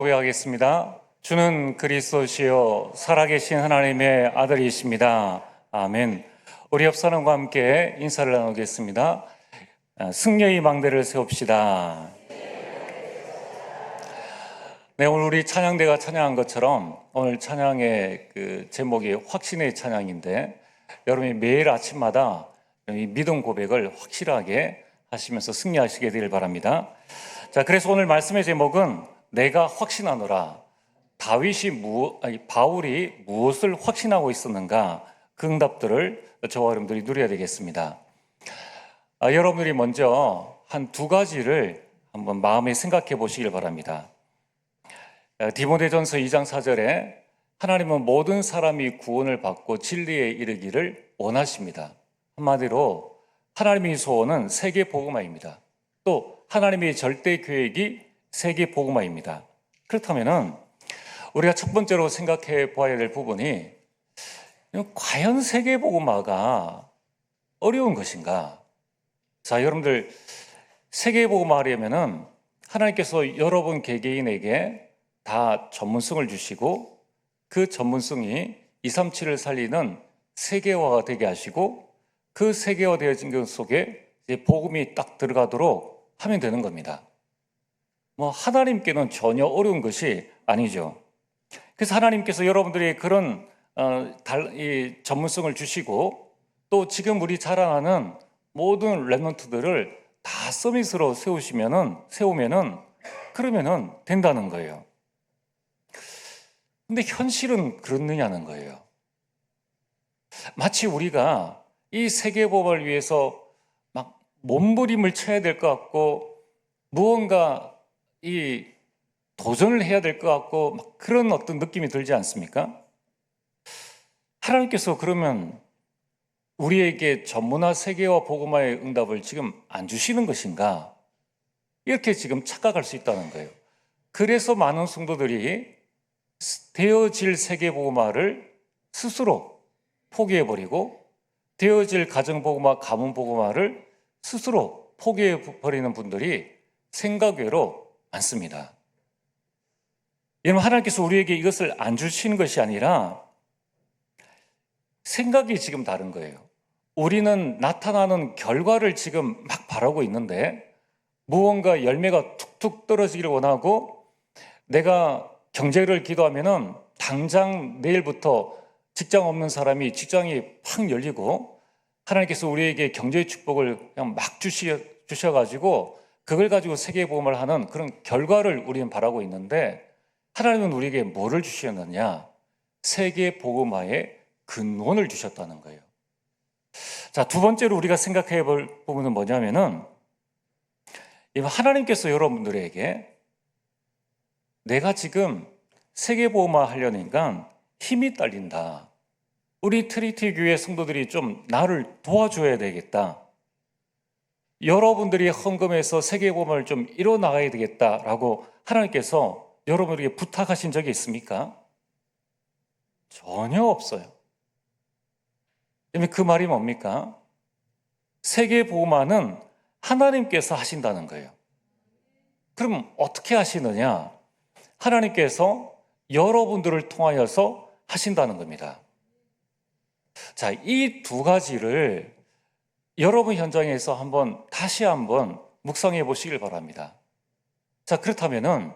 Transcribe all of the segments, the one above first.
고백하겠습니다. 주는 그리스도시요 살아계신 하나님의 아들이십니다. 아멘. 우리 옆 사람과 함께 인사를 나누겠습니다. 승려의 망대를 세웁시다. 네, 오늘 우리 찬양대가 찬양한 것처럼 오늘 찬양의 그 제목이 확신의 찬양인데, 여러분이 매일 아침마다 이 믿음 고백을 확실하게 하시면서 승리하시게 되길 바랍니다. 자, 그래서 오늘 말씀의 제목은 내가 확신하노라. 바울이 무엇을 확신하고 있었는가? 그 응답들을 저와 여러분들이 누려야 되겠습니다. 여러분들이 먼저 한 두 가지를 한번 마음에 생각해 보시길 바랍니다. 디모데전서 2장 4절에 하나님은 모든 사람이 구원을 받고 진리에 이르기를 원하십니다. 한마디로 하나님의 소원은 세계 복음화입니다. 또 하나님의 절대 계획이 세계 복음화입니다. 그렇다면은 우리가 첫 번째로 생각해 보아야 될 부분이, 과연 세계 복음화가 어려운 것인가? 자, 여러분들 세계 복음화 하려면은 하나님께서 여러분 개개인에게 다 전문성을 주시고 그 전문성이 237을 살리는 세계화가 되게 하시고 그 세계화 되어진 것 속에 이제 복음이 딱 들어가도록 하면 되는 겁니다. 하나님께는 전혀 어려운 것이 아니죠. 그래서 하나님께서 여러분들이 그런 이 전문성을 주시고 또 지금 우리 자랑하는 모든 랩런트들을 다 서밋으로 세우면은 그러면은 된다는 거예요. 근데 현실은 그렇느냐는 거예요. 마치 우리가 이 세계복음을 위해서 막 몸부림을 쳐야 될 것 같고 무언가 이 도전을 해야 될 것 같고 막 그런 어떤 느낌이 들지 않습니까? 하나님께서 그러면 우리에게 전문화 세계화 복음화의 응답을 지금 안 주시는 것인가? 이렇게 지금 착각할 수 있다는 거예요. 그래서 많은 성도들이 되어질 세계 복음화를 스스로 포기해버리고 되어질 가정 복음화, 가문 복음화를 스스로 포기해버리는 분들이 생각 외로 많습니다. 여러분, 하나님께서 우리에게 이것을 안 주시는 것이 아니라 생각이 지금 다른 거예요. 우리는 나타나는 결과를 지금 막 바라고 있는데 무언가 열매가 툭툭 떨어지기를 원하고, 내가 경제를 기도하면은 당장 내일부터 직장 없는 사람이 직장이 팍 열리고, 하나님께서 우리에게 경제의 축복을 그냥 막 주셔가지고 그걸 가지고 세계복음을 하는 그런 결과를 우리는 바라고 있는데, 하나님은 우리에게 뭐를 주셨느냐? 세계복음화의 근원을 주셨다는 거예요. 자, 두 번째로 우리가 생각해 볼 부분은 뭐냐면은, 하나님께서 여러분들에게 내가 지금 세계복음화 하려니까 힘이 딸린다. 우리 트리티 교회 성도들이 좀 나를 도와줘야 되겠다. 여러분들이 헌금해서 세계복음을 좀 이뤄나가야 되겠다라고 하나님께서 여러분에게 부탁하신 적이 있습니까? 전혀 없어요. 그 말이 뭡니까? 세계복음화는 하나님께서 하신다는 거예요. 그럼 어떻게 하시느냐? 하나님께서 여러분들을 통하여서 하신다는 겁니다. 자, 이 두 가지를 여러분 현장에서 다시 한번 묵상해 보시길 바랍니다. 자, 그렇다면은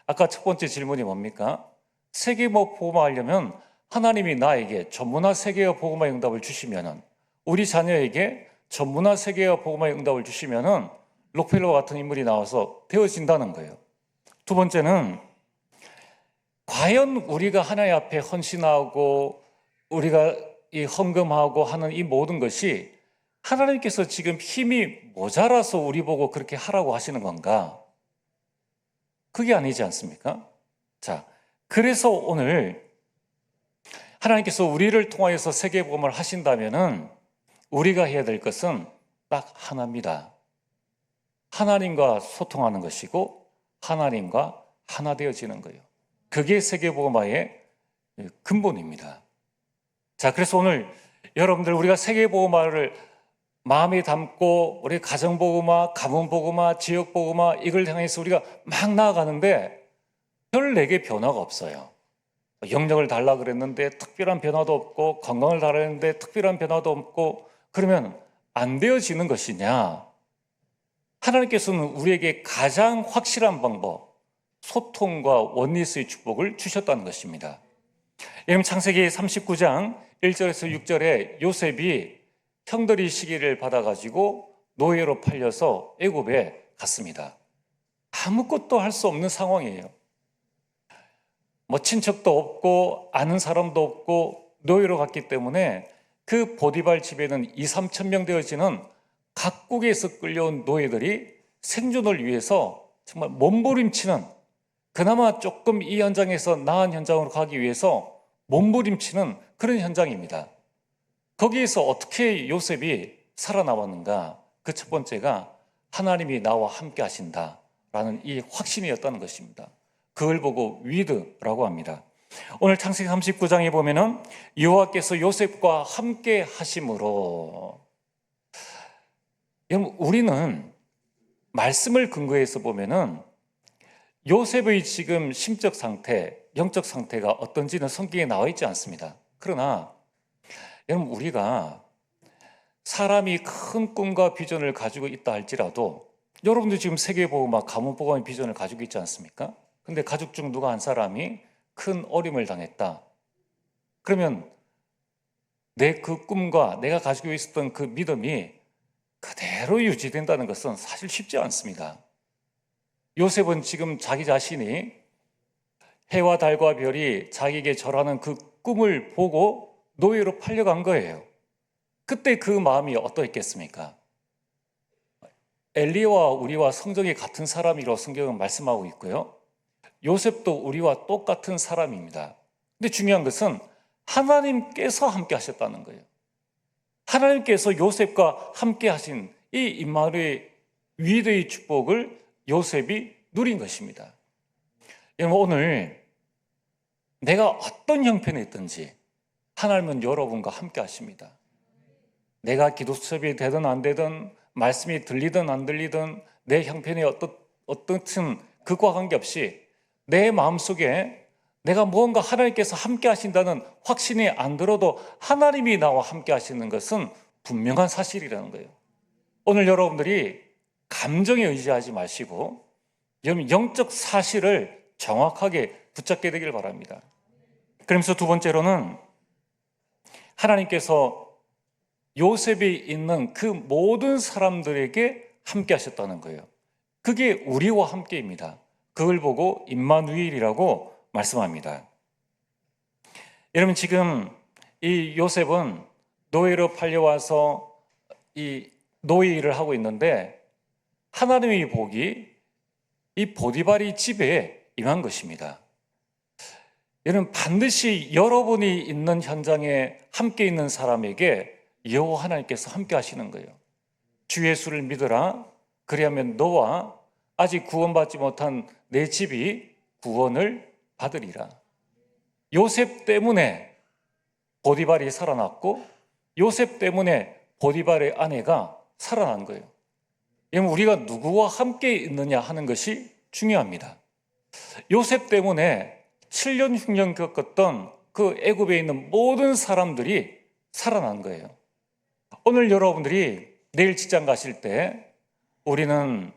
아까 첫 번째 질문이 뭡니까? 세계복음화 하려면 하나님이 나에게 전문화 세계화 복음화의 응답을 주시면은, 우리 자녀에게 전문화 세계화 복음화의 응답을 주시면은 록펠러와 같은 인물이 나와서 되어진다는 거예요. 두 번째는 과연 우리가 하나님 앞에 헌신하고 우리가 이 헌금하고 하는 이 모든 것이 하나님께서 지금 힘이 모자라서 우리 보고 그렇게 하라고 하시는 건가? 그게 아니지 않습니까? 자, 그래서 오늘 하나님께서 우리를 통하여서 세계복음을 하신다면은 우리가 해야 될 것은 딱 하나입니다. 하나님과 소통하는 것이고 하나님과 하나 되어지는 거예요. 그게 세계복음화의 근본입니다. 자, 그래서 오늘 여러분들 우리가 세계복음화를 마음에 담고 우리 가정복음화, 가문복음화, 지역복음화 이걸 향해서 우리가 막 나아가는데 별 내게 변화가 없어요. 영역을 달라 그랬는데 특별한 변화도 없고, 건강을 달라 했는데 특별한 변화도 없고, 그러면 안 되어지는 것이냐? 하나님께서는 우리에게 가장 확실한 방법, 소통과 원리스의 축복을 주셨다는 것입니다. 여러분, 창세기 39장 1절에서 6절에 요셉이 형들이 시기를 받아가지고 노예로 팔려서 애굽에 갔습니다. 아무것도 할 수 없는 상황이에요. 뭐 친척도 없고 아는 사람도 없고 노예로 갔기 때문에 그 보디발 집에는 2, 3천 명 되어지는 각국에서 끌려온 노예들이 생존을 위해서 정말 몸부림치는, 그나마 조금 이 현장에서 나은 현장으로 가기 위해서 몸부림치는 그런 현장입니다. 거기에서 어떻게 요셉이 살아남았는가? 그 첫 번째가 하나님이 나와 함께 하신다라는 이 확신이었다는 것입니다. 그걸 보고 위드라고 합니다. 오늘 창세기 39장에 보면은 여호와께서 요셉과 함께 하심으로, 여러분, 우리는 말씀을 근거해서 보면은 요셉의 지금 심적 상태, 영적 상태가 어떤지는 성경에 나와 있지 않습니다. 그러나 여러분, 우리가 사람이 큰 꿈과 비전을 가지고 있다 할지라도, 여러분도 지금 세계보고마 가문보고마의 비전을 가지고 있지 않습니까? 근데 가족 중 누가 한 사람이 큰 어려움을 당했다. 그러면 내 그 꿈과 내가 가지고 있었던 그 믿음이 그대로 유지된다는 것은 사실 쉽지 않습니다. 요셉은 지금 자기 자신이 해와 달과 별이 자기에게 절하는 그 꿈을 보고 노예로 팔려간 거예요. 그때 그 마음이 어떠했겠습니까? 엘리야와 우리와 성정이 같은 사람이라고 성경은 말씀하고 있고요. 요셉도 우리와 똑같은 사람입니다. 근데 중요한 것은 하나님께서 함께 하셨다는 거예요. 하나님께서 요셉과 함께 하신 이 임마누엘 위대의 축복을 요셉이 누린 것입니다. 여러분, 오늘 내가 어떤 형편에 있든지 하나님은 여러분과 함께 하십니다. 내가 기도 수업이 되든 안 되든, 말씀이 들리든 안 들리든, 내 형편이 어떻든 그와 관계없이 내 마음속에 내가 무언가 하나님께서 함께 하신다는 확신이 안 들어도 하나님이 나와 함께 하시는 것은 분명한 사실이라는 거예요. 오늘 여러분들이 감정에 의지하지 마시고 여러분, 영적 사실을 정확하게 붙잡게 되길 바랍니다. 그러면서 두 번째로는 하나님께서 요셉이 있는 그 모든 사람들에게 함께 하셨다는 거예요. 그게 우리와 함께입니다. 그걸 보고 임마누엘이라고 말씀합니다. 여러분, 지금 이 요셉은 노예로 팔려와서 이 노예 일을 하고 있는데 하나님의 복이 이 보디발이 집에 임한 것입니다. 여러분, 반드시 여러분이 있는 현장에 함께 있는 사람에게 여호와 하나님께서 함께 하시는 거예요. 주 예수를 믿으라. 그리하면 너와 아직 구원받지 못한 내 집이 구원을 받으리라. 요셉 때문에 보디발이 살아났고 요셉 때문에 보디발의 아내가 살아난 거예요. 여러분, 우리가 누구와 함께 있느냐 하는 것이 중요합니다. 요셉 때문에 7년 흉년 겪었던 그 애굽에 있는 모든 사람들이 살아난 거예요. 오늘 여러분들이 내일 직장 가실 때 우리는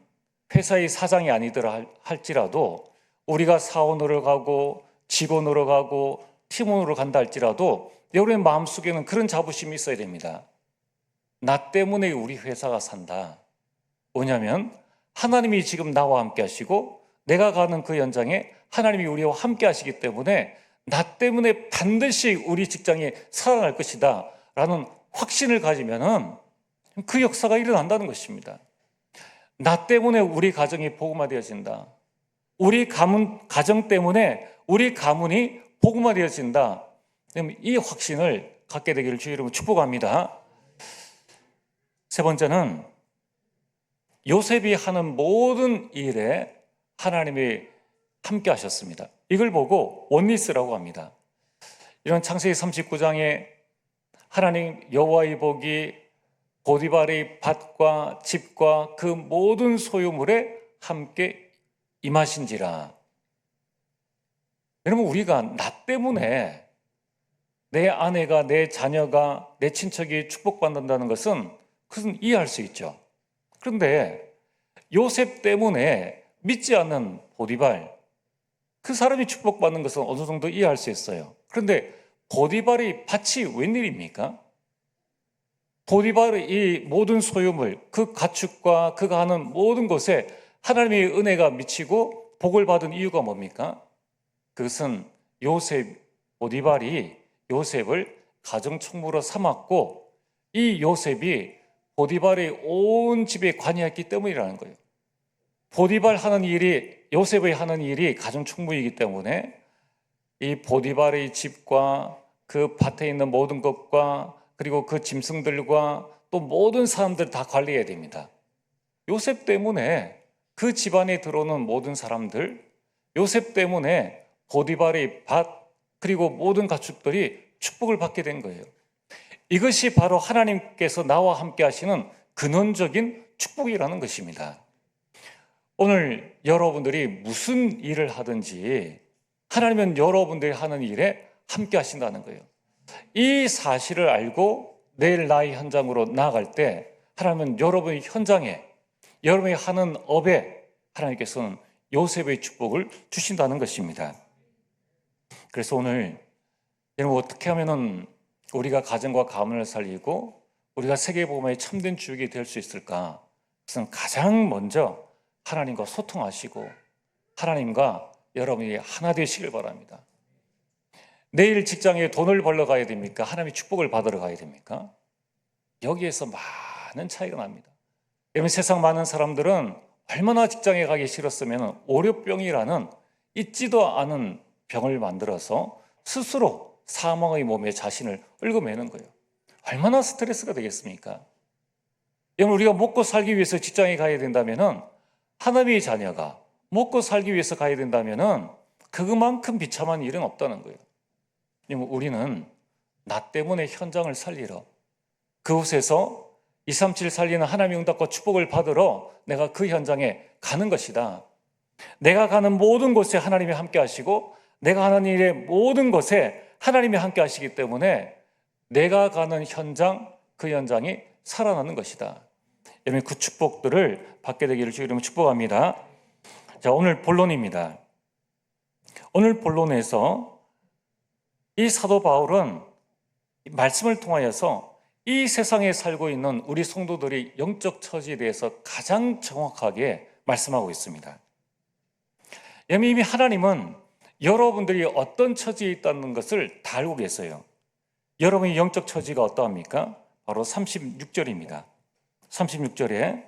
회사의 사장이 아니더라 할지라도, 우리가 사원으로 가고 직원으로 가고 팀원으로 간다 할지라도 여러분의 마음속에는 그런 자부심이 있어야 됩니다. 나 때문에 우리 회사가 산다. 뭐냐면 하나님이 지금 나와 함께 하시고 내가 가는 그 현장에 하나님이 우리와 함께 하시기 때문에 나 때문에 반드시 우리 직장이 살아날 것이다 라는 확신을 가지면은 그 역사가 일어난다는 것입니다. 나 때문에 우리 가정이 복음화되어진다. 우리 가정 때문에 우리 가문이 복음화되어진다. 이 확신을 갖게 되기를 주의 이름으로 축복합니다. 세 번째는 요셉이 하는 모든 일에 하나님이 함께 하셨습니다. 이걸 보고 원리스라고 합니다. 이런 창세기 39장에 하나님 여호와의 복이 보디발의 밭과 집과 그 모든 소유물에 함께 임하신지라. 여러분, 우리가 나 때문에 내 아내가, 내 자녀가, 내 친척이 축복받는다는 것은 그것은 이해할 수 있죠. 그런데 요셉 때문에 믿지 않는 보디발, 그 사람이 축복받는 것은 어느 정도 이해할 수 있어요. 그런데 보디발의 밭이 웬일입니까? 보디발의 이 모든 소유물, 그 가축과 그가 하는 모든 것에 하나님의 은혜가 미치고 복을 받은 이유가 뭡니까? 그것은 보디발이 요셉을 가정총무로 삼았고, 이 요셉이 보디발의 온 집에 관여했기 때문이라는 거예요. 보디발 하는 일이, 요셉의 하는 일이 가정총무이기 때문에 이 보디발의 집과 그 밭에 있는 모든 것과 그리고 그 짐승들과 또 모든 사람들 다 관리해야 됩니다. 요셉 때문에 그 집안에 들어오는 모든 사람들, 요셉 때문에 보디발의 밭 그리고 모든 가축들이 축복을 받게 된 거예요. 이것이 바로 하나님께서 나와 함께 하시는 근원적인 축복이라는 것입니다. 오늘 여러분들이 무슨 일을 하든지 하나님은 여러분들이 하는 일에 함께 하신다는 거예요. 이 사실을 알고 내일 나의 현장으로 나아갈 때 하나님은 여러분의 현장에, 여러분이 하는 업에 하나님께서는 요셉의 축복을 주신다는 것입니다. 그래서 오늘 여러분, 어떻게 하면 우리가 가정과 가문을 살리고 우리가 세계복음의 참된 주역이 될 수 있을까? 그것은 가장 먼저 하나님과 소통하시고 하나님과 여러분이 하나 되시길 바랍니다. 내일 직장에 돈을 벌러 가야 됩니까? 하나님의 축복을 받으러 가야 됩니까? 여기에서 많은 차이가 납니다. 여러분, 세상 많은 사람들은 얼마나 직장에 가기 싫었으면 오류병이라는 잊지도 않은 병을 만들어서 스스로 사망의 몸에 자신을 얽어매는 거예요. 얼마나 스트레스가 되겠습니까? 여러분, 우리가 먹고 살기 위해서 직장에 가야 된다면, 하나님의 자녀가 먹고 살기 위해서 가야 된다면 그것만큼 비참한 일은 없다는 거예요. 우리는 나 때문에 현장을 살리러, 그곳에서 237 살리는 하나님의 응답과 축복을 받으러 내가 그 현장에 가는 것이다. 내가 가는 모든 곳에 하나님이 함께 하시고 내가 하는 일의 모든 것에 하나님이 함께 하시기 때문에 내가 가는 현장, 그 현장이 살아나는 것이다. 여러분, 그 축복들을 받게 되기를 주의 이름으로 축복합니다. 자, 오늘 본론입니다. 오늘 본론에서 이 사도 바울은 말씀을 통하여서 이 세상에 살고 있는 우리 성도들의 영적 처지에 대해서 가장 정확하게 말씀하고 있습니다. 이미 하나님은 여러분들이 어떤 처지에 있다는 것을 다 알고 계세요. 여러분의 영적 처지가 어떠합니까? 바로 36절입니다. 36절에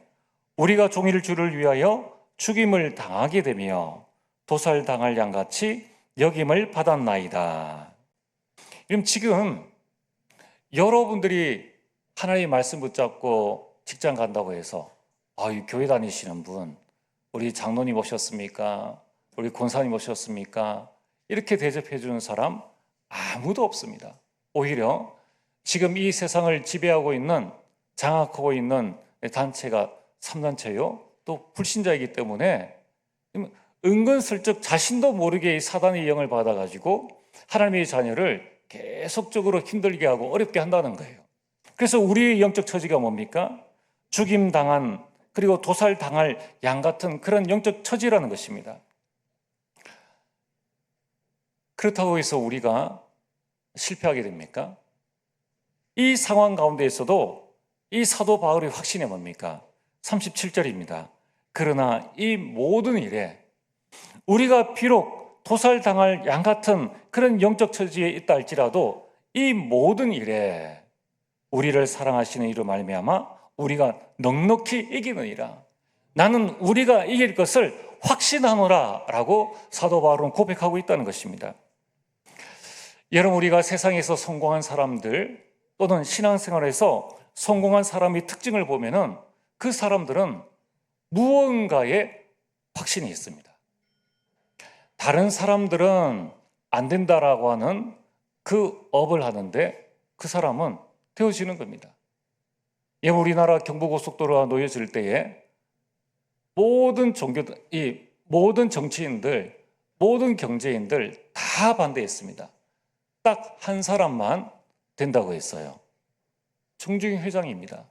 우리가 종일 주를 위하여 죽임을 당하게 되며 도살당할 양같이 여김을 받았나이다. 그럼 지금 여러분들이 하나님의 말씀 붙잡고 직장 간다고 해서 교회 다니시는 분, 우리 장로님 오셨습니까? 우리 권사님 오셨습니까? 이렇게 대접해 주는 사람 아무도 없습니다. 오히려 지금 이 세상을 지배하고 있는, 장악하고 있는 단체가 3단체요, 또 불신자이기 때문에 은근슬쩍 자신도 모르게 이 사단의 영을 받아가지고 하나님의 자녀를 계속적으로 힘들게 하고 어렵게 한다는 거예요. 그래서 우리의 영적 처지가 뭡니까? 죽임당한, 그리고 도살당할 양 같은 그런 영적 처지라는 것입니다. 그렇다고 해서 우리가 실패하게 됩니까? 이 상황 가운데에서도 이 사도 바울의 확신이 뭡니까? 37절입니다. 그러나 이 모든 일에 우리가 비록 도살당할 양 같은 그런 영적 처지에 있다 할지라도 이 모든 일에 우리를 사랑하시는 이로 말미암아 우리가 넉넉히 이기느니라. 나는 우리가 이길 것을 확신하노라 라고 사도 바울은 고백하고 있다는 것입니다. 여러분, 우리가 세상에서 성공한 사람들 또는 신앙생활에서 성공한 사람의 특징을 보면은 그 사람들은 무언가에 확신이 있습니다. 다른 사람들은 안 된다라고 하는 그 업을 하는데 그 사람은 되어지는 겁니다. 우리나라 경부고속도로가 놓여질 때에 모든 종교들, 모든 정치인들 모든 경제인들 다 반대했습니다. 딱 한 사람만 된다고 했어요. 정중희 회장입니다.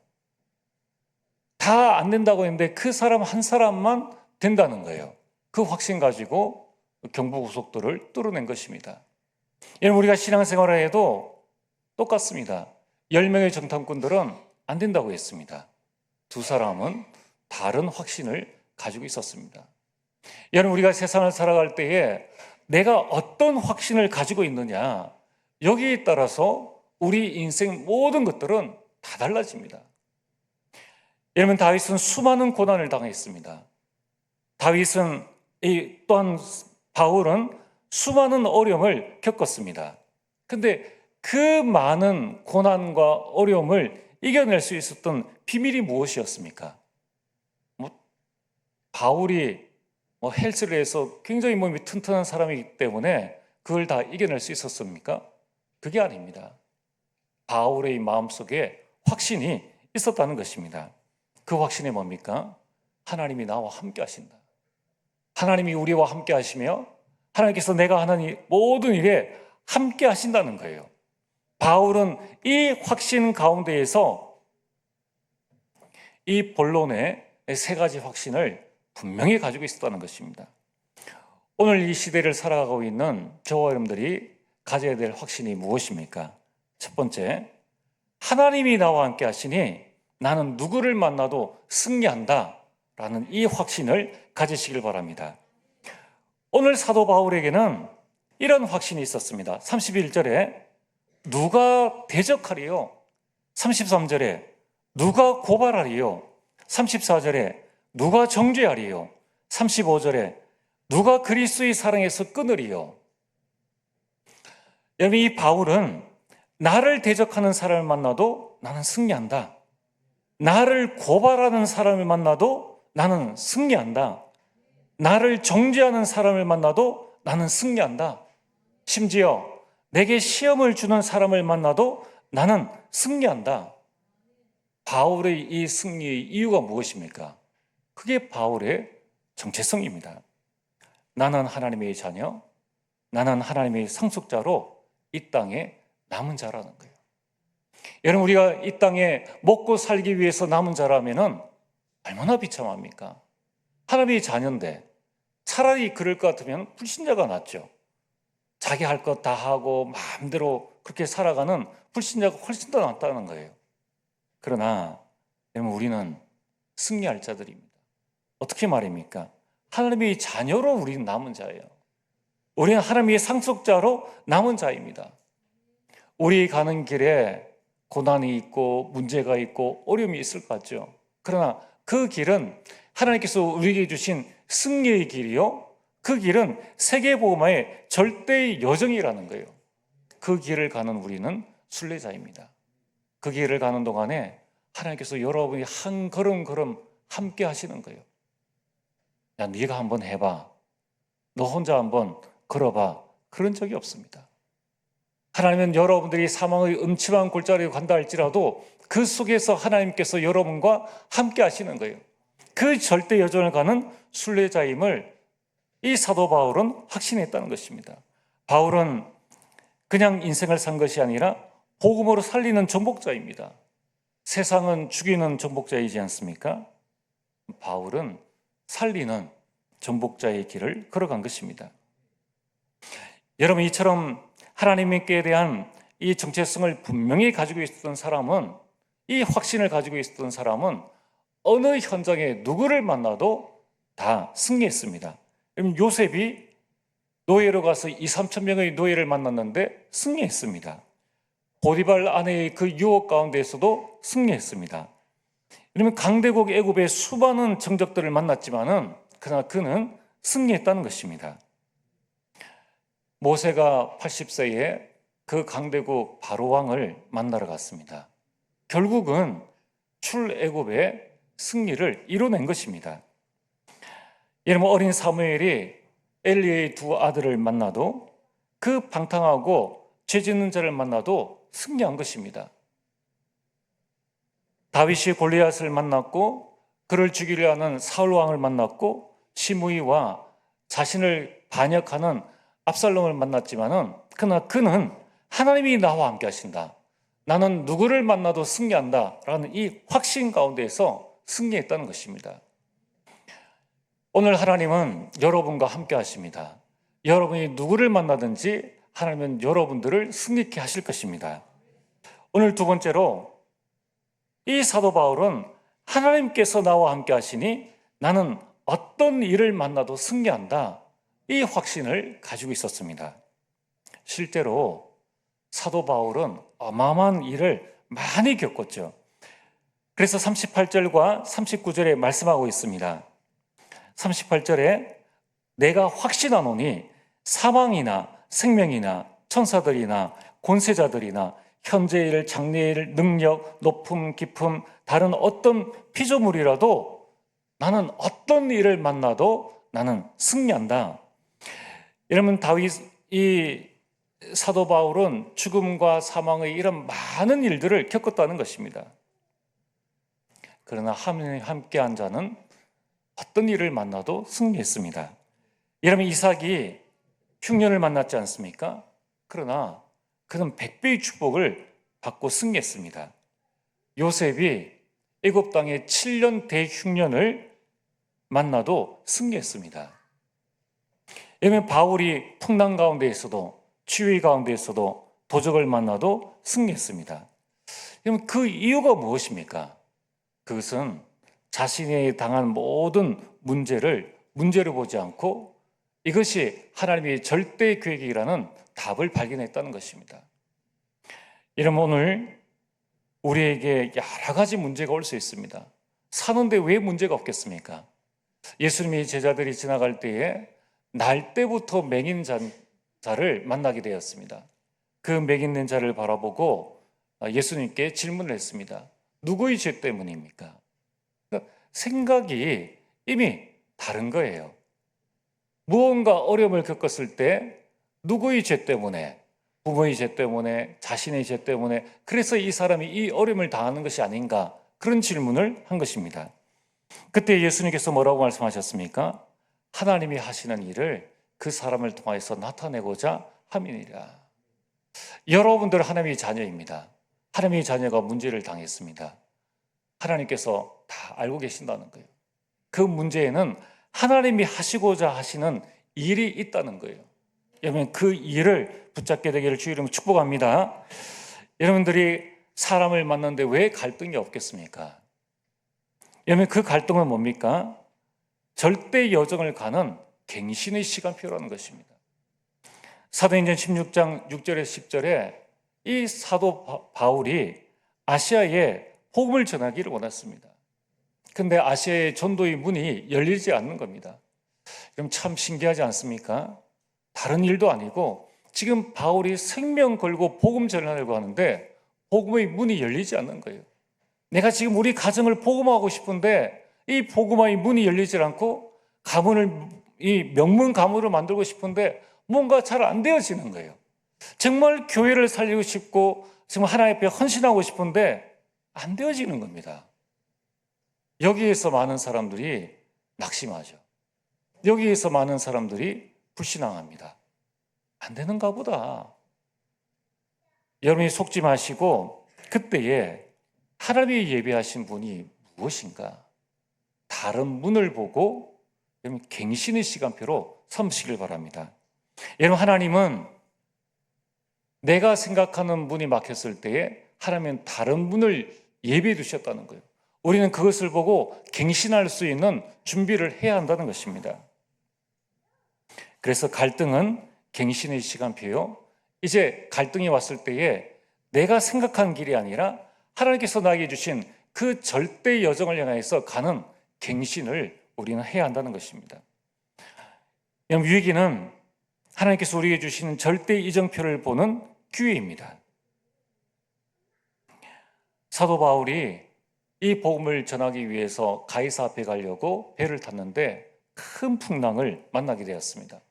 다 안 된다고 했는데 그 사람 한 사람만 된다는 거예요. 그 확신 가지고 경부고속도로를 뚫어낸 것입니다. 여러분, 우리가 신앙생활을 해도 똑같습니다. 10명의 정탐꾼들은 안 된다고 했습니다. 두 사람은 다른 확신을 가지고 있었습니다. 여러분, 우리가 세상을 살아갈 때에 내가 어떤 확신을 가지고 있느냐, 여기에 따라서 우리 인생 모든 것들은 다 달라집니다. 여러분, 다윗은 수많은 고난을 당했습니다. 다윗은 또한 바울은 수많은 어려움을 겪었습니다. 근데 그 많은 고난과 어려움을 이겨낼 수 있었던 비밀이 무엇이었습니까? 바울이 헬스를 해서 굉장히 몸이 튼튼한 사람이기 때문에 그걸 다 이겨낼 수 있었습니까? 그게 아닙니다. 바울의 마음속에 확신이 있었다는 것입니다. 그 확신이 뭡니까? 하나님이 나와 함께 하신다. 하나님이 우리와 함께 하시며 하나님께서 내가 하는 모든 일에 함께 하신다는 거예요. 바울은 이 확신 가운데에서 이 본론의 세 가지 확신을 분명히 가지고 있었다는 것입니다. 오늘 이 시대를 살아가고 있는 저와 여러분들이 가져야 될 확신이 무엇입니까? 첫 번째, 하나님이 나와 함께 하시니 나는 누구를 만나도 승리한다 라는 이 확신을 가지시길 바랍니다. 오늘 사도 바울에게는 이런 확신이 있었습니다. 31절에 누가 대적하리요? 33절에 누가 고발하리요? 34절에 누가 정죄하리요? 35절에 누가 그리스도의 사랑에서 끊으리요? 여러분, 이 바울은 나를 대적하는 사람을 만나도 나는 승리한다. 나를 고발하는 사람을 만나도 나는 승리한다. 나를 정죄하는 사람을 만나도 나는 승리한다. 심지어 내게 시험을 주는 사람을 만나도 나는 승리한다. 바울의 이 승리의 이유가 무엇입니까? 그게 바울의 정체성입니다. 나는 하나님의 자녀, 나는 하나님의 상속자로 이 땅에 남은 자라는 거예요. 여러분, 우리가 이 땅에 먹고 살기 위해서 남은 자라면은 얼마나 비참합니까? 하나님의 자녀인데 차라리 그럴 것 같으면 불신자가 낫죠. 자기 할 것 다 하고 마음대로 그렇게 살아가는 불신자가 훨씬 더 낫다는 거예요. 그러나 여러분, 우리는 승리할 자들입니다. 어떻게 말입니까? 하나님의 자녀로 우리는 남은 자예요. 우리는 하나님의 상속자로 남은 자입니다. 우리 가는 길에 고난이 있고 문제가 있고 어려움이 있을 것 같죠. 그러나 그 길은 하나님께서 우리에게 주신 승리의 길이요, 그 길은 세계복음화의 절대의 여정이라는 거예요. 그 길을 가는 우리는 순례자입니다. 그 길을 가는 동안에 하나님께서 여러분이 한 걸음 걸음 함께 하시는 거예요. 야, 네가 한번 해봐. 너 혼자 한번 걸어봐. 그런 적이 없습니다. 하나님은 여러분들이 사망의 음침한 골짜기에 간다 할지라도 그 속에서 하나님께서 여러분과 함께 하시는 거예요. 그 절대 여정을 가는 순례자임을 이 사도 바울은 확신했다는 것입니다. 바울은 그냥 인생을 산 것이 아니라 복음으로 살리는 정복자입니다. 세상은 죽이는 정복자이지 않습니까? 바울은 살리는 정복자의 길을 걸어간 것입니다. 여러분, 이처럼 하나님께 대한 이 정체성을 분명히 가지고 있었던 사람은, 이 확신을 가지고 있었던 사람은 어느 현장에 누구를 만나도 다 승리했습니다. 요셉이 노예로 가서 2,3천 명의 노예를 만났는데 승리했습니다. 보디발 아내의 그 유혹 가운데에서도 승리했습니다. 그러면 강대국 애굽의 수많은 정적들을 만났지만은 그러나 그는 승리했다는 것입니다. 모세가 80세에 그 강대국 바로 왕을 만나러 갔습니다. 결국은 출애굽의 승리를 이뤄낸 것입니다. 여러분, 어린 사무엘이 엘리의 두 아들을 만나도, 그 방탕하고 죄 짓는 자를 만나도 승리한 것입니다. 다윗이 골리앗을 만났고 그를 죽이려 하는 사울 왕을 만났고 시므이와 자신을 반역하는 압살롬을 만났지만은 그러나 그는 하나님이 나와 함께 하신다. 나는 누구를 만나도 승리한다. 라는 이 확신 가운데에서 승리했다는 것입니다. 오늘 하나님은 여러분과 함께 하십니다. 여러분이 누구를 만나든지 하나님은 여러분들을 승리케 하실 것입니다. 오늘 두 번째로 이 사도 바울은 하나님께서 나와 함께 하시니 나는 어떤 일을 만나도 승리한다. 이 확신을 가지고 있었습니다. 실제로 사도 바울은 어마어마한 일을 많이 겪었죠. 그래서 38절과 39절에 말씀하고 있습니다. 38절에 내가 확신하노니 사망이나 생명이나 천사들이나 권세자들이나 현재일, 장래일, 능력, 높음, 깊음, 다른 어떤 피조물이라도 나는 어떤 일을 만나도 나는 승리한다. 여러분, 이 사도 바울은 죽음과 사망의 이런 많은 일들을 겪었다는 것입니다. 그러나 하나님이 함께한 자는 어떤 일을 만나도 승리했습니다. 여러분, 이삭이 흉년을 만났지 않습니까? 그러나 그는 100배의 축복을 받고 승리했습니다. 요셉이 애굽 땅의 7년 대흉년을 만나도 승리했습니다. 여러분, 바울이 풍랑 가운데에서도 추위 가운데에서도 도적을 만나도 승리했습니다. 여러분, 그 이유가 무엇입니까? 그것은 자신이 당한 모든 문제를 보지 않고 이것이 하나님의 절대 계획이라는 답을 발견했다는 것입니다. 여러분, 오늘 우리에게 여러 가지 문제가 올 수 있습니다. 사는데 왜 문제가 없겠습니까? 예수님의 제자들이 지나갈 때에 날 때부터 맹인 자를 만나게 되었습니다. 그 맹인된 자를 바라보고 예수님께 질문을 했습니다. 누구의 죄 때문입니까? 생각이 이미 다른 거예요. 무언가 어려움을 겪었을 때 누구의 죄 때문에, 부모의 죄 때문에, 자신의 죄 때문에, 그래서 이 사람이 이 어려움을 당하는 것이 아닌가, 그런 질문을 한 것입니다. 그때 예수님께서 뭐라고 말씀하셨습니까? 하나님이 하시는 일을 그 사람을 통해서 나타내고자 함이니라. 여러분들 하나님의 자녀입니다. 하나님의 자녀가 문제를 당했습니다. 하나님께서 다 알고 계신다는 거예요. 그 문제에는 하나님이 하시고자 하시는 일이 있다는 거예요. 여러분, 그 일을 붙잡게 되기를 주의 이름으로 축복합니다. 여러분들이 사람을 만났는데 왜 갈등이 없겠습니까? 여러분, 그 갈등은 뭡니까? 절대 여정을 가는 갱신의 시간표라는 것입니다. 사도행전 16장 6절에서 10절에 이 사도 바울이 아시아에 복음을 전하기를 원했습니다. 그런데 아시아의 전도의 문이 열리지 않는 겁니다. 그럼 참 신기하지 않습니까? 다른 일도 아니고 지금 바울이 생명 걸고 복음 전하려고 하는데 복음의 문이 열리지 않는 거예요. 내가 지금 우리 가정을 복음하고 싶은데 이 복음의 문이 열리지 않고 이 명문 가문을 만들고 싶은데 뭔가 잘 안 되어지는 거예요. 정말 교회를 살리고 싶고 정말 하나님 앞에 헌신하고 싶은데 안 되어지는 겁니다. 여기에서 많은 사람들이 낙심하죠. 여기에서 많은 사람들이 불신앙합니다. 안 되는가 보다. 여러분이 속지 마시고 그때에 하나님이 예비하신 분이 무엇인가? 다른 문을 보고 여러분 갱신의 시간표로 삼으시길 바랍니다. 여러분, 하나님은 내가 생각하는 문이 막혔을 때에 하나님은 다른 문을 예비해 두셨다는 거예요. 우리는 그것을 보고 갱신할 수 있는 준비를 해야 한다는 것입니다. 그래서 갈등은 갱신의 시간표요. 이제 갈등이 왔을 때에 내가 생각한 길이 아니라 하나님께서 나에게 주신 그 절대 여정을 향해서 가는 갱신을 우리는 해야 한다는 것입니다. 위기는 하나님께서 우리에게 주시는 절대 이정표를 보는 기회입니다. 사도 바울이 이 복음을 전하기 위해서 가이사 앞에 가려고 배를 탔는데 큰 풍랑을 만나게 되었습니다.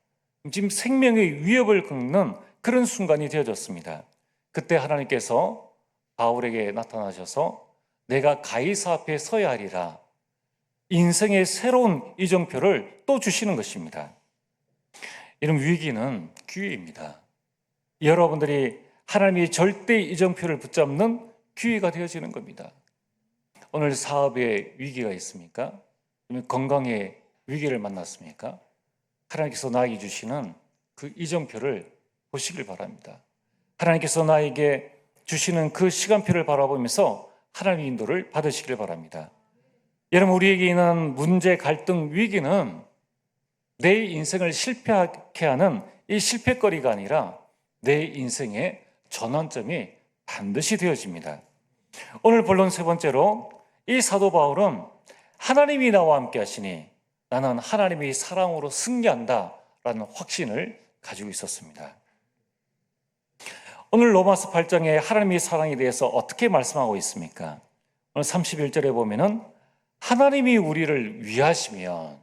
지금 생명의 위협을 겪는 그런 순간이 되어졌습니다. 그때 하나님께서 바울에게 나타나셔서 내가 가이사 앞에 서야 하리라, 인생의 새로운 이정표를 또 주시는 것입니다. 이런 위기는 기회입니다. 여러분들이 하나님의 절대 이정표를 붙잡는 기회가 되어지는 겁니다. 오늘 사업에 위기가 있습니까? 건강에 위기를 만났습니까? 하나님께서 나에게 주시는 그 이정표를 보시길 바랍니다. 하나님께서 나에게 주시는 그 시간표를 바라보면서 하나님의 인도를 받으시길 바랍니다. 여러분, 우리에게 있는 문제, 갈등, 위기는 내 인생을 실패하게 하는 이 실패거리가 아니라 내 인생의 전환점이 반드시 되어집니다. 오늘 본론 세 번째로 이 사도 바울은 하나님이 나와 함께 하시니 나는 하나님의 사랑으로 승리한다 라는 확신을 가지고 있었습니다. 오늘 로마서 8장에 하나님의 사랑에 대해서 어떻게 말씀하고 있습니까? 오늘 31절에 보면은 하나님이 우리를 위하시면,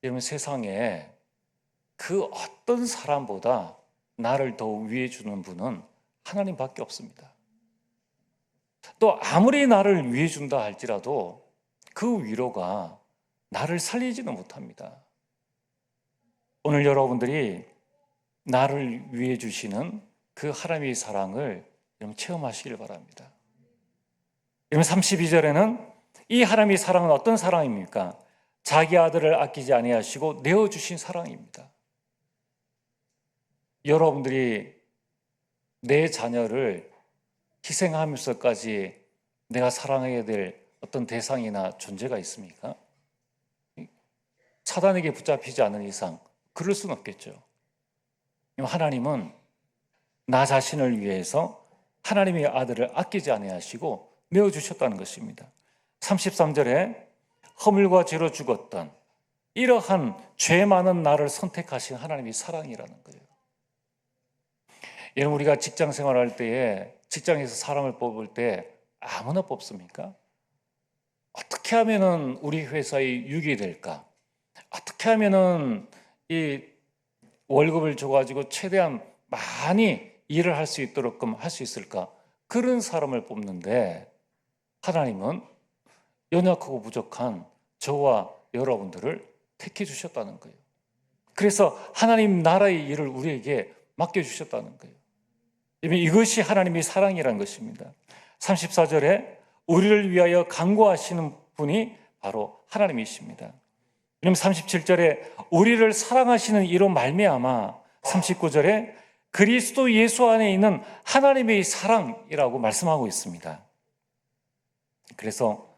여러분, 세상에 그 어떤 사람보다 나를 더 위해 주는 분은 하나님밖에 없습니다. 또 아무리 나를 위해 준다 할지라도 그 위로가 나를 살리지는 못합니다. 오늘 여러분들이 나를 위해 주시는 그 하나님의 사랑을 여러분 체험하시길 바랍니다. 여러분, 32절에는 이 하나님의 사랑은 어떤 사랑입니까? 자기 아들을 아끼지 아니하시고 내어주신 사랑입니다. 여러분들이 내 자녀를 희생하면서까지 내가 사랑해야 될 어떤 대상이나 존재가 있습니까? 사단에게 붙잡히지 않은 이상 그럴 수는 없겠죠. 하나님은 나 자신을 위해서 하나님의 아들을 아끼지 아니하시고 내어주셨다는 것입니다. 33절에 허물과 죄로 죽었던 이러한 죄 많은 나를 선택하신 하나님의 사랑이라는 거예요. 여러분, 우리가 직장 생활할 때에 직장에서 사람을 뽑을 때 아무나 뽑습니까? 어떻게 하면은 우리 회사에 유익이 될까? 어떻게 하면은 이 월급을 줘가지고 최대한 많이 일을 할 수 있도록 할 수 있을까? 그런 사람을 뽑는데 하나님은 연약하고 부족한 저와 여러분들을 택해 주셨다는 거예요. 그래서 하나님 나라의 일을 우리에게 맡겨주셨다는 거예요. 이것이 하나님의 사랑이라는 것입니다. 34절에 우리를 위하여 간구하시는 분이 바로 하나님이십니다. 37절에 우리를 사랑하시는 이로 말미암아, 39절에 그리스도 예수 안에 있는 하나님의 사랑이라고 말씀하고 있습니다. 그래서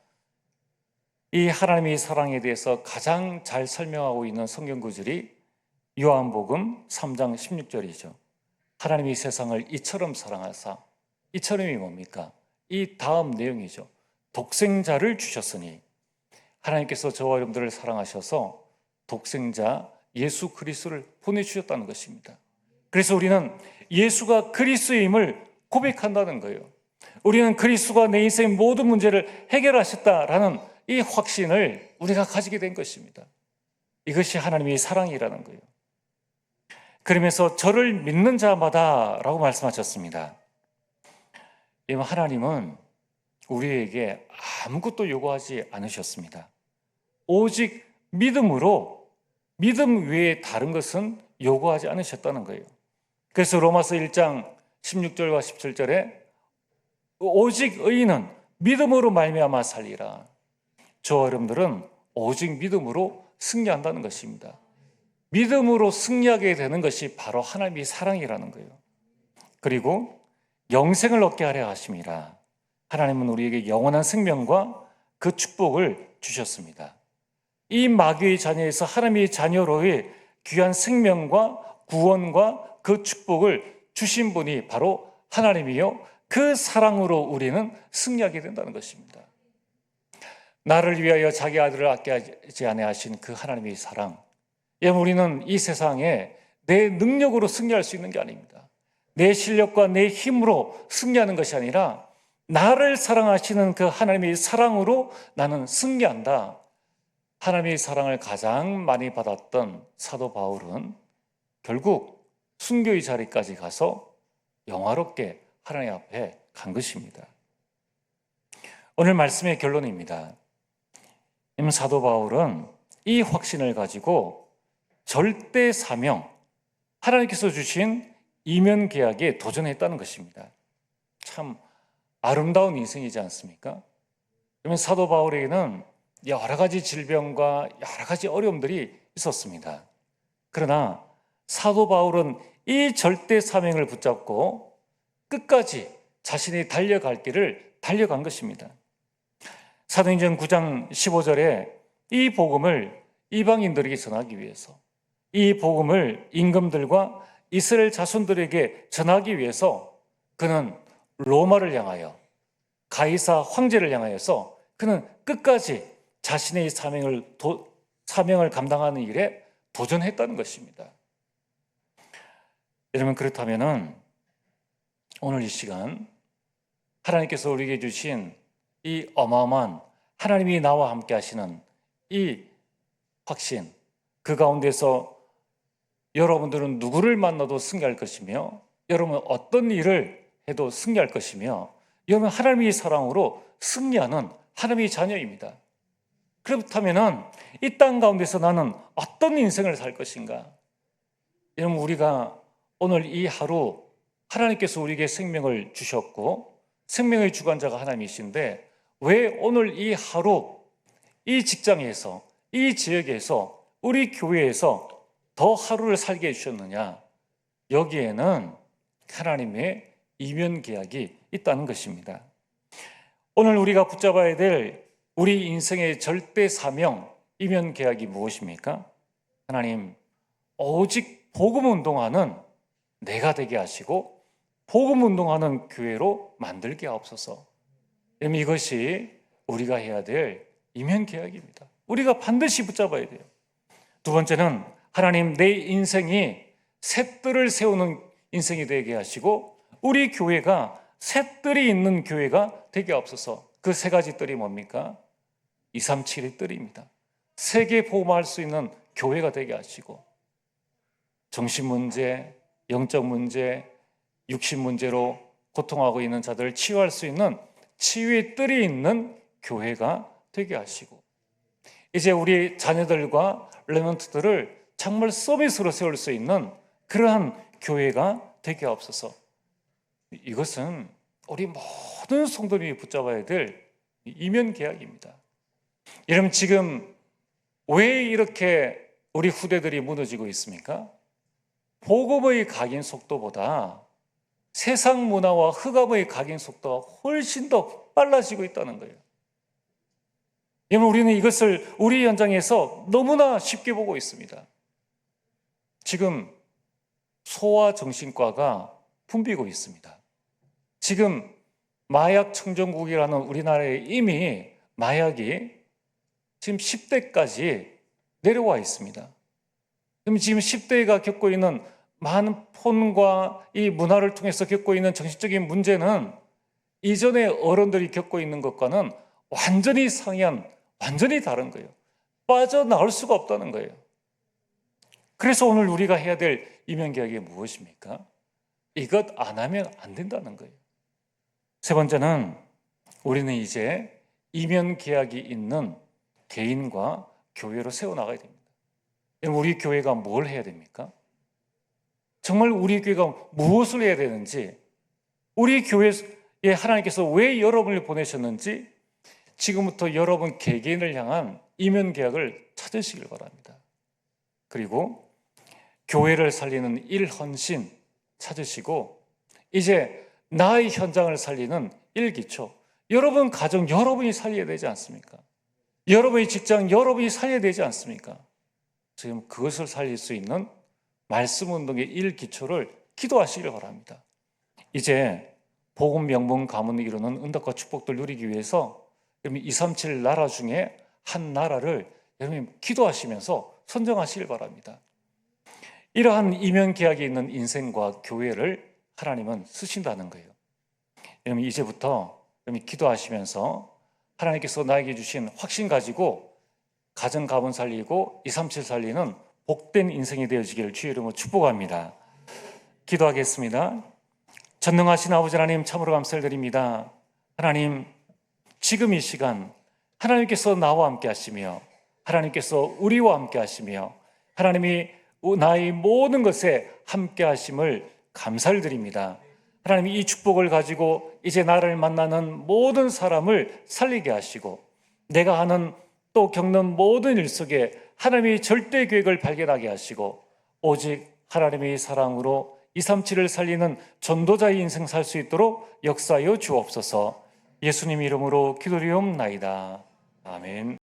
이 하나님의 사랑에 대해서 가장 잘 설명하고 있는 성경 구절이 요한복음 3장 16절이죠. 하나님이 세상을 이처럼 사랑하사, 이처럼이 뭡니까? 이 다음 내용이죠. 독생자를 주셨으니, 하나님께서 저와 여러분들을 사랑하셔서 독생자 예수 그리스도를 보내주셨다는 것입니다. 그래서 우리는 예수가 그리스도임을 고백한다는 거예요. 우리는 그리스도가 내 인생의 모든 문제를 해결하셨다라는 이 확신을 우리가 가지게 된 것입니다. 이것이 하나님의 사랑이라는 거예요. 그러면서 저를 믿는 자마다 라고 말씀하셨습니다. 하나님은 우리에게 아무것도 요구하지 않으셨습니다. 오직 믿음으로, 믿음 외에 다른 것은 요구하지 않으셨다는 거예요. 그래서 로마서 1장 16절과 17절에 오직 의인은 믿음으로 말미암아 살리라. 저와 여러분들은 오직 믿음으로 승리한다는 것입니다. 믿음으로 승리하게 되는 것이 바로 하나님의 사랑이라는 거예요. 그리고 영생을 얻게 하려 하심이라. 하나님은 우리에게 영원한 생명과 그 축복을 주셨습니다. 이 마귀의 자녀에서 하나님의 자녀로의 귀한 생명과 구원과 그 축복을 주신 분이 바로 하나님이요, 그 사랑으로 우리는 승리하게 된다는 것입니다. 나를 위하여 자기 아들을 아끼지 아니하신 그 하나님의 사랑, 우리는 이 세상에 내 능력으로 승리할 수 있는 게 아닙니다. 내 실력과 내 힘으로 승리하는 것이 아니라 나를 사랑하시는 그 하나님의 사랑으로 나는 승리한다. 하나님의 사랑을 가장 많이 받았던 사도 바울은 결국 순교의 자리까지 가서 영화롭게 하나님 앞에 간 것입니다. 오늘 말씀의 결론입니다. 사도 바울은 이 확신을 가지고 절대 사명, 하나님께서 주신 이면 계약에 도전했다는 것입니다. 참 아름다운 인생이지 않습니까? 그러면 사도 바울에게는 여러 가지 질병과 여러 가지 어려움들이 있었습니다. 그러나 사도 바울은 이 절대 사명을 붙잡고 끝까지 자신이 달려갈 길을 달려간 것입니다. 사도행전 9장 15절에 이 복음을 이방인들에게 전하기 위해서, 이 복음을 임금들과 이스라엘 자손들에게 전하기 위해서 그는 로마를 향하여, 가이사 황제를 향하여서 그는 끝까지 자신의 사명을 감당하는 일에 도전했다는 것입니다. 여러분, 그렇다면 오늘 이 시간 하나님께서 우리에게 주신 이 어마어마한 하나님이 나와 함께 하시는 이 확신, 그 가운데서 여러분들은 누구를 만나도 승리할 것이며, 여러분은 어떤 일을 해도 승리할 것이며, 여러분 하나님의 사랑으로 승리하는 하나님의 자녀입니다. 그렇다면 이 땅 가운데서 나는 어떤 인생을 살 것인가? 여러분, 우리가 오늘 이 하루 하나님께서 우리에게 생명을 주셨고 생명의 주관자가 하나님이신데, 왜 오늘 이 하루 이 직장에서, 이 지역에서, 우리 교회에서 더 하루를 살게 해주셨느냐? 여기에는 하나님의 이면 계약이 있다는 것입니다. 오늘 우리가 붙잡아야 될 우리 인생의 절대 사명, 이면 계약이 무엇입니까? 하나님, 오직 복음 운동하는 내가 되게 하시고 복음 운동하는 교회로 만들게 하옵소서. 이것이 우리가 해야 될 이면 계약입니다. 우리가 반드시 붙잡아야 돼요. 두 번째는 하나님, 내 인생이 셋들을 세우는 인생이 되게 하시고 우리 교회가 셋들이 있는 교회가 되게 하옵소서. 그 세 가지 뜰이 뭡니까? 237의 뜰입니다. 세계 복음화할 수 있는 교회가 되게 하시고, 정신 문제, 영적 문제, 육신 문제로 고통하고 있는 자들을 치유할 수 있는 치유의 뜰이 있는 교회가 되게 하시고, 이제 우리 자녀들과 레몬트들을 정말 서비스로 세울 수 있는 그러한 교회가 되게 하옵소서. 이것은 우리 모든 성도님이 붙잡아야 될 이면 계약입니다. 여러분, 지금 왜 이렇게 우리 후대들이 무너지고 있습니까? 복음의 각인 속도보다 세상 문화와 흑암의 각인 속도가 훨씬 더 빨라지고 있다는 거예요. 여러분, 우리는 이것을 우리 현장에서 너무나 쉽게 보고 있습니다. 지금 소아정신과가 붐비고 있습니다. 지금 마약 청정국이라는 우리나라에 이미 마약이 지금 10대까지 내려와 있습니다. 그럼 지금 10대가 겪고 있는 많은 폰과 이 문화를 통해서 겪고 있는 정신적인 문제는 이전에 어른들이 겪고 있는 것과는 완전히 상이한, 완전히 다른 거예요. 빠져나올 수가 없다는 거예요. 그래서 오늘 우리가 해야 될 이면계약이 무엇입니까? 이것 안 하면 안 된다는 거예요. 세 번째는 우리는 이제 이면계약이 있는 개인과 교회로 세워나가야 됩니다. 우리 교회가 뭘 해야 됩니까? 정말 우리 교회가 무엇을 해야 되는지, 우리 교회에 하나님께서 왜 여러분을 보내셨는지 지금부터 여러분 개개인을 향한 이면계약을 찾으시길 바랍니다. 그리고 교회를 살리는 일헌신 찾으시고, 이제 나의 현장을 살리는 일기초, 여러분 가정 여러분이 살려야 되지 않습니까? 여러분의 직장 여러분이 살려야 되지 않습니까? 지금 그것을 살릴 수 있는 말씀 운동의 일기초를 기도하시길 바랍니다. 이제 복음 명분 가문을 이루는 응답과 축복들 누리기 위해서 237 나라 중에 한 나라를 여러분이 기도하시면서 선정하시길 바랍니다. 이러한 이면 계약이 있는 인생과 교회를 하나님은 쓰신다는 거예요. 여러분, 이제부터 여러분 기도하시면서 하나님께서 나에게 주신 확신 가지고 가정 가문 살리고 237 살리는 복된 인생이 되어지기를 주의 이름으로 축복합니다. 기도하겠습니다. 전능하신 아버지 하나님, 참으로 감사를 드립니다. 하나님, 지금 이 시간 하나님께서 나와 함께 하시며 하나님께서 우리와 함께 하시며 하나님이 나의 모든 것에 함께 하심을 감사를 드립니다. 하나님이 이 축복을 가지고 이제 나를 만나는 모든 사람을 살리게 하시고 내가 하는 또 겪는 모든 일 속에 하나님의 절대 계획을 발견하게 하시고 오직 하나님의 사랑으로 237을 살리는 전도자의 인생 살 수 있도록 역사하여 주옵소서. 예수님 이름으로 기도드리옵나이다. 아멘.